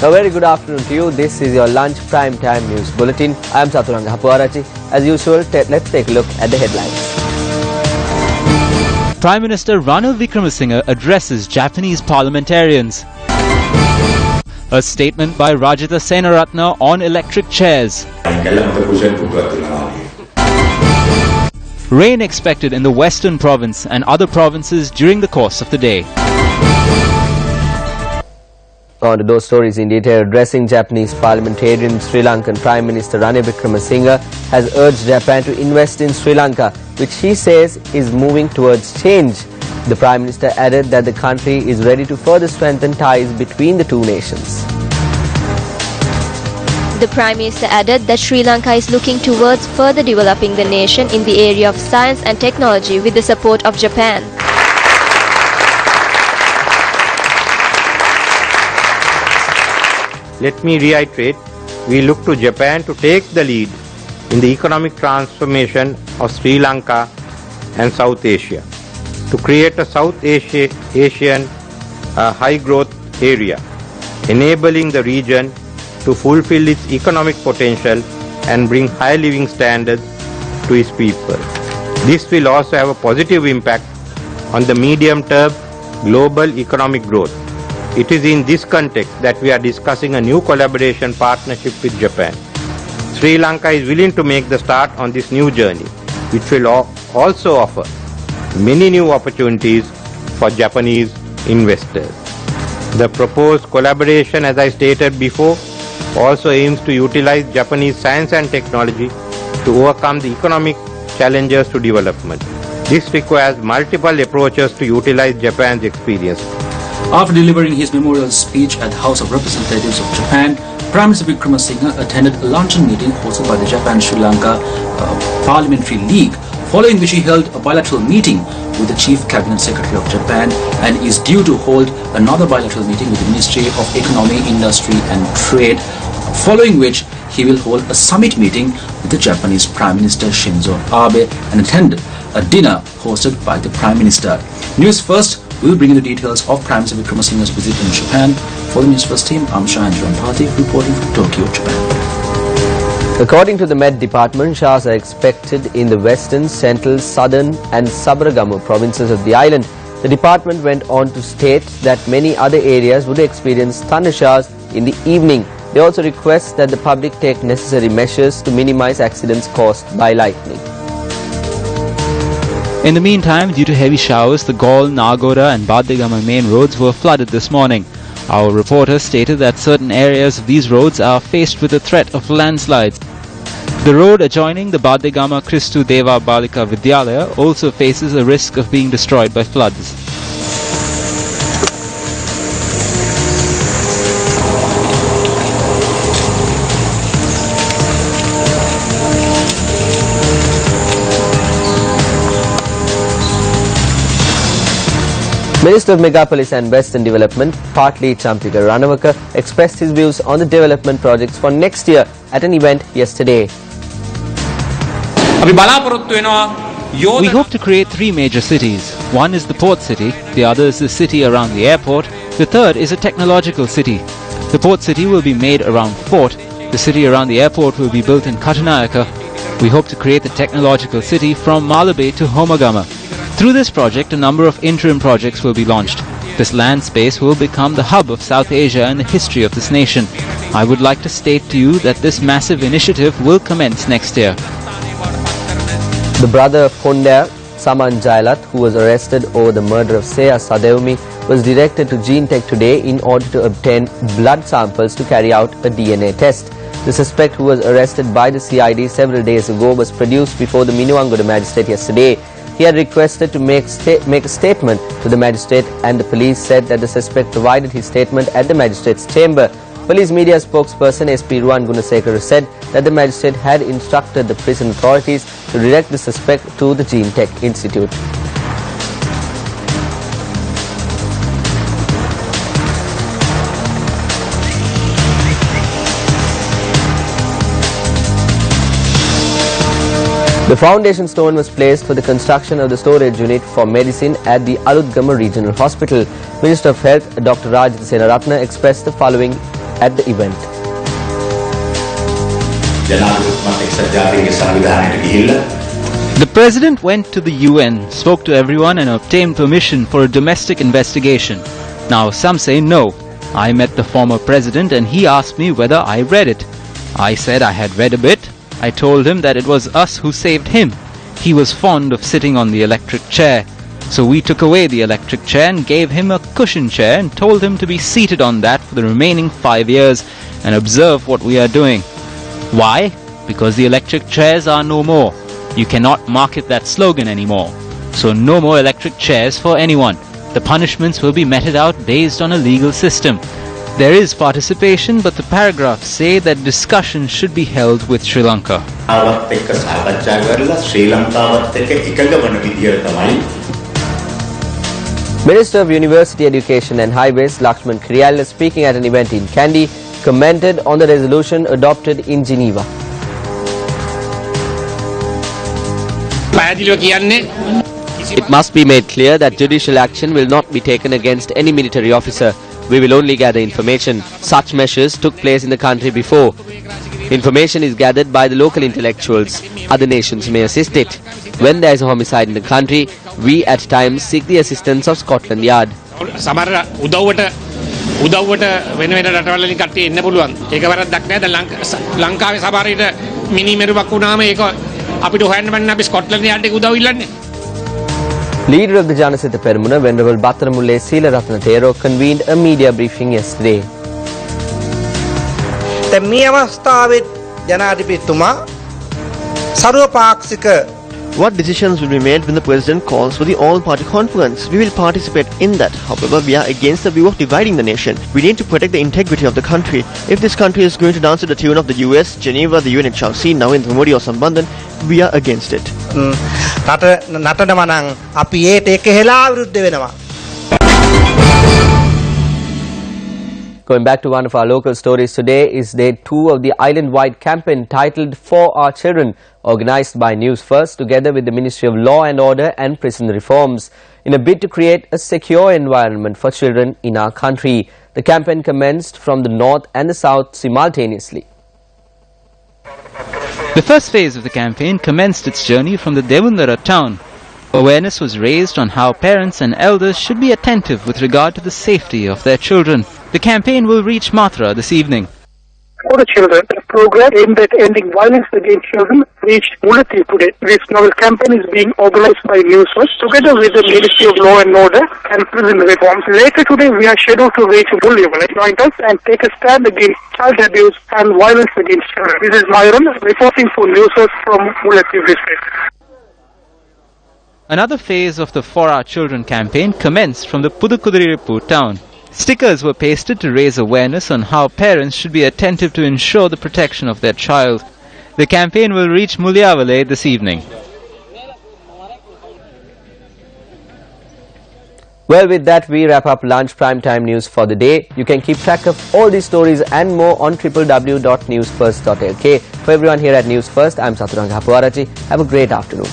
A very good afternoon to you. This is your lunch prime time news bulletin. I am Saturanga Hapuarachi. As usual, let's take a look at the headlines. Prime Minister Ranil Wickremesinghe addresses Japanese parliamentarians. A statement by Rajitha Senaratne on electric chairs. Rain expected in the western province and other provinces during the course of the day. On to those stories in detail. Addressing Japanese parliamentarian, Sri Lankan Prime Minister Ranil Wickremesinghe has urged Japan to invest in Sri Lanka, which he says is moving towards change. The Prime Minister added that the country is ready to further strengthen ties between the two nations. The Prime Minister added that Sri Lanka is looking towards further developing the nation in the area of science and technology with the support of Japan. Let me reiterate, we look to Japan to take the lead in the economic transformation of Sri Lanka and South Asia, to create a South Asian high-growth area, enabling the region to fulfill its economic potential and bring high living standards to its people. This will also have a positive impact on the medium-term global economic growth. It is in this context that we are discussing a new collaboration partnership with Japan. Sri Lanka is willing to make the start on this new journey, which will also offer many new opportunities for Japanese investors. The proposed collaboration, as I stated before, also aims to utilize Japanese science and technology to overcome the economic challenges to development. This requires multiple approaches to utilize Japan's experience. After delivering his memorial speech at the House of Representatives of Japan, Prime Minister Wickremesinghe attended a luncheon meeting hosted by the Japan-Sri Lanka Parliamentary League, following which he held a bilateral meeting with the Chief Cabinet Secretary of Japan and is due to hold another bilateral meeting with the Ministry of Economy, Industry and Trade, following which he will hold a summit meeting with the Japanese Prime Minister Shinzo Abe and attend a dinner hosted by the Prime Minister. News First will bring you the details of Prime Minister Wickremesinghe's visit in Japan. For the News First team, I'm Shah Pathik reporting from Tokyo, Japan. According to the Met Department, showers are expected in the western, central, southern and Sabaragamu provinces of the island. The department went on to state that many other areas would experience thunder showers in the evening. They also request that the public take necessary measures to minimize accidents caused by lightning. In the meantime, due to heavy showers, the Galle, Nagoda and Badegama main roads were flooded this morning. Our reporter stated that certain areas of these roads are faced with the threat of landslides. The road adjoining the Badegama Christu Deva Balika Vidyalaya also faces a risk of being destroyed by floods. Minister of Megapolis and Western Development, Partly Champika Ranawaka, expressed his views on the development projects for next year at an event yesterday. We hope to create three major cities. One is the port city, the other is the city around the airport, the third is a technological city. The port city will be made around Fort, the city around the airport will be built in Katunayaka. We hope to create the technological city from Malabe to Homagama. Through this project, a number of interim projects will be launched. This land space will become the hub of South Asia and the history of this nation. I would like to state to you that this massive initiative will commence next year. The brother of Kondar, Saman Jailat, who was arrested over the murder of Seya Sadevumi, was directed to Gene Tech today in order to obtain blood samples to carry out a DNA test. The suspect, who was arrested by the CID several days ago, was produced before the Minuwangoda magistrate yesterday. He had requested to make a statement to the magistrate, and the police said that the suspect provided his statement at the magistrate's chamber. Police media spokesperson SP Ruwan Gunasekara said that the magistrate had instructed the prison authorities to direct the suspect to the Gene Tech Institute. The foundation stone was placed for the construction of the storage unit for medicine at the Aludgama Regional Hospital. Minister of Health Dr. Rajitha Senaratne expressed the following at the event. The president went to the UN, spoke to everyone and obtained permission for a domestic investigation. Now some say no. I met the former president and he asked me whether I read it. I said I had read a bit. I told him that it was us who saved him. He was fond of sitting on the electric chair. So we took away the electric chair and gave him a cushion chair and told him to be seated on that for the remaining 5 years and observe what we are doing. Why? Because the electric chairs are no more. You cannot market that slogan anymore. So no more electric chairs for anyone. The punishments will be meted out based on a legal system. There is participation, but the paragraphs say that discussion should be held with Sri Lanka. Minister of University Education and Highways Lakshman Kriyalla, speaking at an event in Kandy, commented on the resolution adopted in Geneva. It must be made clear that judicial action will not be taken against any military officer. We will only gather information. Such measures took place in the country before. Information is gathered by the local intellectuals. Other nations may assist it. When there is a homicide in the country, we at times seek the assistance of Scotland Yard. Leader of the Janasitha Peramuna, Venerable Battaramulle Seelaratna Thero, convened a media briefing yesterday. What decisions will be made when the President calls for the all-party conference? We will participate in that. However, we are against the view of dividing the nation. We need to protect the integrity of the country. If this country is going to dance to the tune of the US, Geneva, the UNHRC, now in Modi or Sambandhan, we are against it. Going back to one of our local stories, today is day 2 of the island-wide campaign titled For Our Children, organized by Newsfirst together with the Ministry of Law and Order and Prison Reforms in a bid to create a secure environment for children in our country. The campaign commenced from the north and the south simultaneously. The first phase of the campaign commenced its journey from the Devundara town. Awareness was raised on how parents and elders should be attentive with regard to the safety of their children. The campaign will reach Mathura this evening. For the children, a program aimed at ending violence against children reached Mullathi today. This novel campaign is being organized by Newsfirst together with the Ministry of Law and Order and Prison Reforms. Later today, we are scheduled to reach Mullathi, join us and take a stand against child abuse and violence against children. This is Myron reporting for Newsfirst from Mullathi district. Another phase of the For Our Children campaign commenced from the Pudukudiripu town. Stickers were pasted to raise awareness on how parents should be attentive to ensure the protection of their child. The campaign will reach Mulyavale this evening. Well, with that, we wrap up Lunch Prime Time News for the day. You can keep track of all these stories and more on www.newsfirst.lk. For everyone here at News First, I'm Saturanga Hapuarachi. Have a great afternoon.